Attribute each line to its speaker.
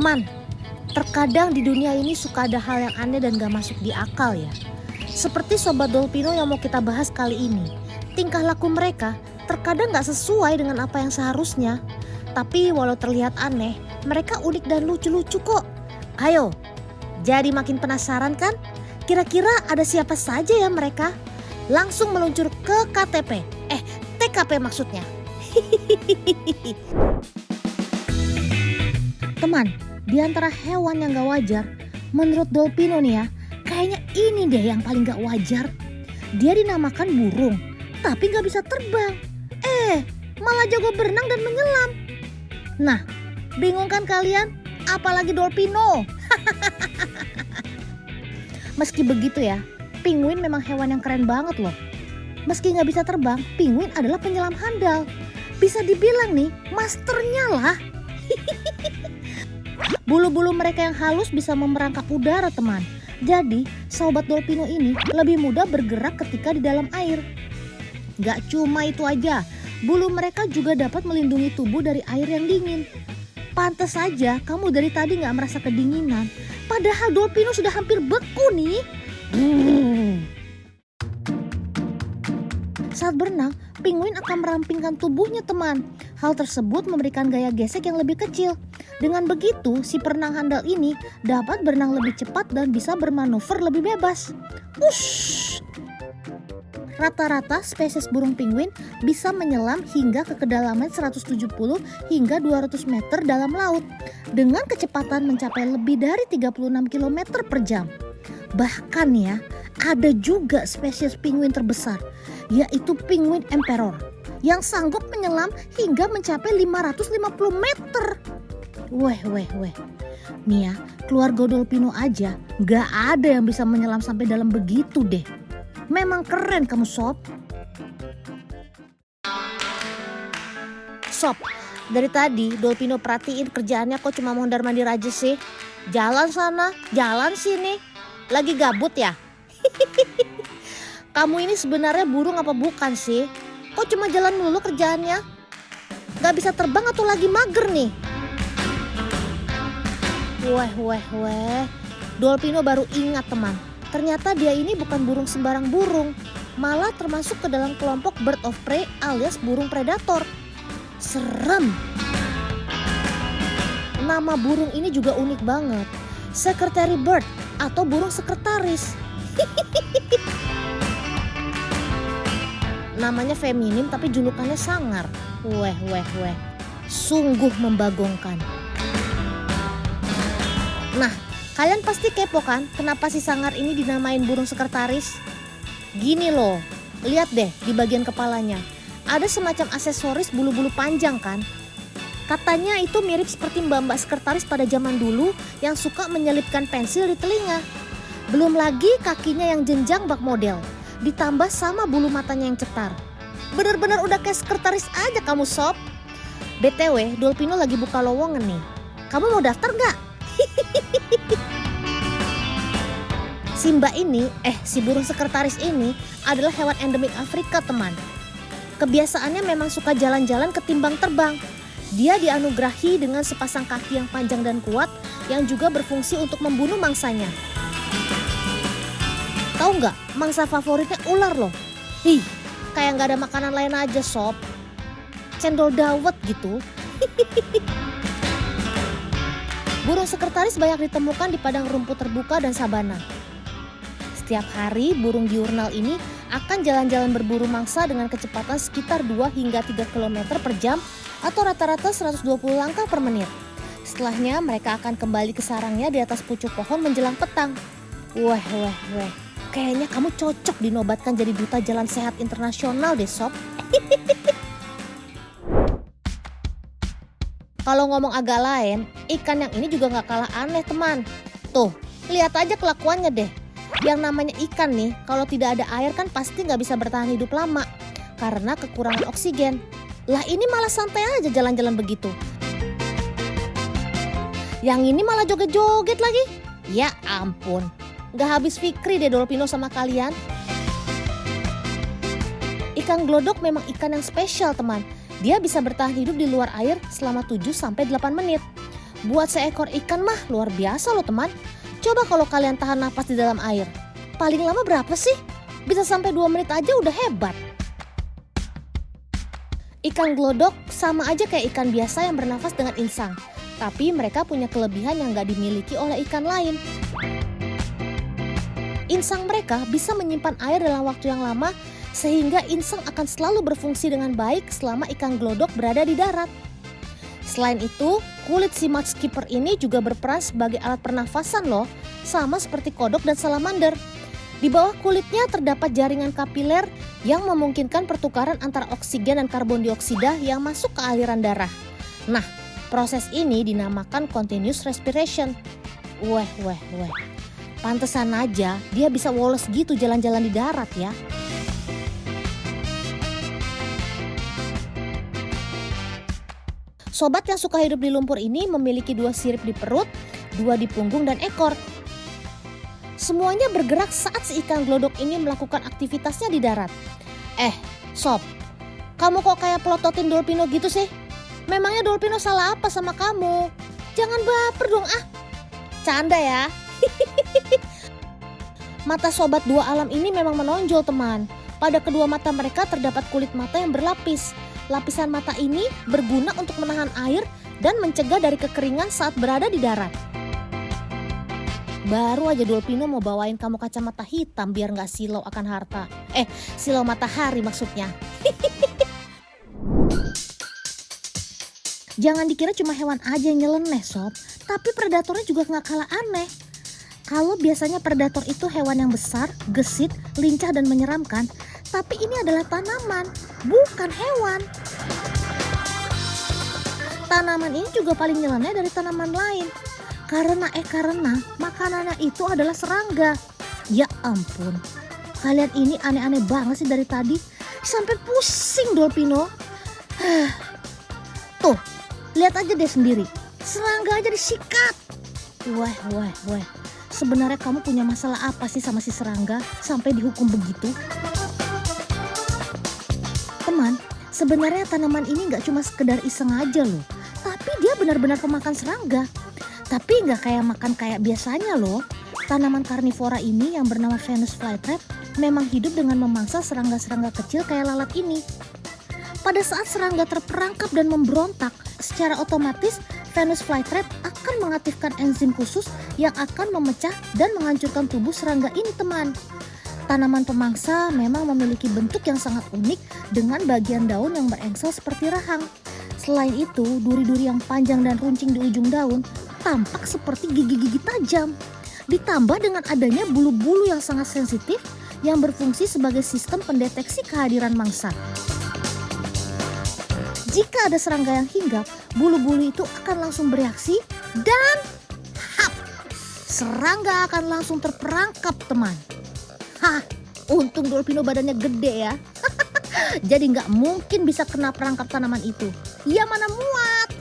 Speaker 1: Teman, terkadang di dunia ini suka ada hal yang aneh dan gak masuk di akal ya. Seperti Sobat Dolpino yang mau kita bahas kali ini. Tingkah laku mereka terkadang gak sesuai dengan apa yang seharusnya. Tapi walau terlihat aneh, mereka unik dan lucu-lucu kok. Ayo, jadi makin penasaran kan? Kira-kira ada siapa saja ya mereka? Langsung meluncur ke KTP. TKP maksudnya. Teman, di antara hewan yang gak wajar, menurut Dolpino nih ya, kayaknya ini deh yang paling gak wajar. Dia dinamakan burung, tapi gak bisa terbang. Malah jago berenang dan menyelam. Nah, bingung kan kalian? Apalagi Dolpino. Meski begitu ya, penguin memang hewan yang keren banget loh. Meski gak bisa terbang, penguin adalah penyelam handal. Bisa dibilang nih, masternya lah. Bulu-bulu mereka yang halus bisa memerangkap udara teman. Jadi, Sobat Dolpino ini lebih mudah bergerak ketika di dalam air. Gak cuma itu aja, bulu mereka juga dapat melindungi tubuh dari air yang dingin. Pantes saja kamu dari tadi gak merasa kedinginan. Padahal Dolpino sudah hampir beku nih. Saat berenang, penguin akan merampingkan tubuhnya teman. Hal tersebut memberikan gaya gesek yang lebih kecil. Dengan begitu, si perenang handal ini dapat berenang lebih cepat dan bisa bermanuver lebih bebas. Ush! Rata-rata spesies burung penguin bisa menyelam hingga ke kedalaman 170 hingga 200 meter dalam laut dengan kecepatan mencapai lebih dari 36 km per jam. Bahkan ya, ada juga spesies penguin terbesar, yaitu penguin emperor yang sanggup menyelam hingga mencapai 550 meter. Weh. Nih ya, keluarga Dolpino aja gak ada yang bisa menyelam sampai dalam begitu deh. Memang keren kamu Sob. Sob, dari tadi Dolpino perhatiin kerjaannya kok cuma mondar-mandir aja sih. Jalan sana, jalan sini. Lagi gabut ya? Kamu ini sebenarnya burung apa bukan sih? Kok cuma jalan dulu kerjaannya? Gak bisa terbang atau lagi mager nih? Weh. Dolpino baru ingat teman. Ternyata dia ini bukan burung sembarang burung. Malah termasuk ke dalam kelompok bird of prey alias burung predator. Serem. Nama burung ini juga unik banget. Secretary bird atau burung sekretaris. Namanya feminim tapi julukannya sangar. Weh. Sungguh membagongkan. Nah, kalian pasti kepo kan kenapa si sangar ini dinamain burung sekretaris? Gini loh, lihat deh di bagian kepalanya. Ada semacam aksesoris bulu-bulu panjang kan? Katanya itu mirip seperti mbak-mbak sekretaris pada zaman dulu yang suka menyelipkan pensil di telinga. Belum lagi kakinya yang jenjang bak model. Ditambah sama bulu matanya yang cetar. Bener-bener udah kayak sekretaris aja kamu Sob. BTW, Dolpino lagi buka lowongan nih. Kamu mau daftar gak? Si burung sekretaris ini adalah hewan endemik Afrika teman. Kebiasaannya memang suka jalan-jalan ketimbang terbang. Dia dianugerahi dengan sepasang kaki yang panjang dan kuat yang juga berfungsi untuk membunuh mangsanya. Tahu nggak, mangsa favoritnya ular loh. Kayak nggak ada makanan lain aja Sob. Cendol dawet gitu. Burung sekretaris banyak ditemukan di padang rumput terbuka dan sabana. Setiap hari burung diurnal ini akan jalan-jalan berburu mangsa dengan kecepatan sekitar 2 hingga 3 km per jam atau rata-rata 120 langkah per menit. Setelahnya mereka akan kembali ke sarangnya di atas pucuk pohon menjelang petang. Weh. Kayaknya kamu cocok dinobatkan jadi duta jalan sehat internasional deh Sob. Kalau ngomong agak lain, ikan yang ini juga gak kalah aneh teman. Tuh, lihat aja kelakuannya deh. Yang namanya ikan nih, kalau tidak ada air kan pasti gak bisa bertahan hidup lama. Karena kekurangan oksigen. Lah ini malah santai aja jalan-jalan begitu. Yang ini malah joget-joget lagi. Ya ampun, gak habis fikri deh Dolpino sama kalian. Ikan glodok memang ikan yang spesial teman. Dia bisa bertahan hidup di luar air selama 7-8 menit. Buat seekor ikan mah luar biasa loh teman. Coba kalau kalian tahan napas di dalam air. Paling lama berapa sih? Bisa sampai 2 menit aja udah hebat. Ikan glodok sama aja kayak ikan biasa yang bernafas dengan insang. Tapi mereka punya kelebihan yang gak dimiliki oleh ikan lain. Insang mereka bisa menyimpan air dalam waktu yang lama sehingga insang akan selalu berfungsi dengan baik selama ikan glodok berada di darat. Selain itu, kulit si mudskipper ini juga berperan sebagai alat pernafasan loh, sama seperti kodok dan salamander. Di bawah kulitnya terdapat jaringan kapiler yang memungkinkan pertukaran antara oksigen dan karbon dioksida yang masuk ke aliran darah. Nah, proses ini dinamakan continuous respiration. Weh. Pantesan aja dia bisa woles gitu jalan-jalan di darat ya. Sobat yang suka hidup di lumpur ini memiliki 2 sirip di perut, 2 di punggung dan ekor. Semuanya bergerak saat si ikan glodok ini melakukan aktivitasnya di darat. Sob, kamu kok kayak pelototin Dolpino gitu sih? Memangnya Dolpino salah apa sama kamu? Jangan baper dong Canda ya. Mata sobat 2 alam ini memang menonjol teman. Pada kedua mata mereka terdapat kulit mata yang berlapis. Lapisan mata ini berguna untuk menahan air dan mencegah dari kekeringan saat berada di darat. Baru aja Dolpino mau bawain kamu kacamata hitam biar gak silau akan harta. Silau matahari maksudnya. Jangan dikira cuma hewan aja yang nyeleneh sob, tapi predatornya juga gak kalah aneh. Kalau biasanya predator itu hewan yang besar, gesit, lincah dan menyeramkan, tapi ini adalah tanaman, bukan hewan. Tanaman ini juga paling nyeleneh dari tanaman lain. Karena makanannya itu adalah serangga. Ya ampun, kalian ini aneh-aneh banget sih dari tadi. Sampai pusing Dolpino. Tuh, lihat aja deh sendiri. Serangga aja disikat. Weh. Sebenarnya kamu punya masalah apa sih sama si serangga sampai dihukum begitu? Teman, sebenarnya tanaman ini gak cuma sekedar iseng aja loh. Tapi dia benar-benar pemakan serangga. Tapi gak kayak makan kayak biasanya loh. Tanaman karnivora ini yang bernama Venus flytrap memang hidup dengan memangsa serangga-serangga kecil kayak lalat ini. Pada saat serangga terperangkap dan memberontak, secara otomatis Venus flytrap akan mengaktifkan enzim khusus yang akan memecah dan menghancurkan tubuh serangga ini teman. Tanaman pemangsa memang memiliki bentuk yang sangat unik dengan bagian daun yang berengsel seperti rahang. Selain itu, duri-duri yang panjang dan runcing di ujung daun tampak seperti gigi-gigi tajam. Ditambah dengan adanya bulu-bulu yang sangat sensitif yang berfungsi sebagai sistem pendeteksi kehadiran mangsa. Jika ada serangga yang hinggap, bulu-bulu itu akan langsung bereaksi dan serangga akan langsung terperangkap teman. Untung Dolpino badannya gede ya. Jadi nggak mungkin bisa kena perangkap tanaman itu. Ya mana muat.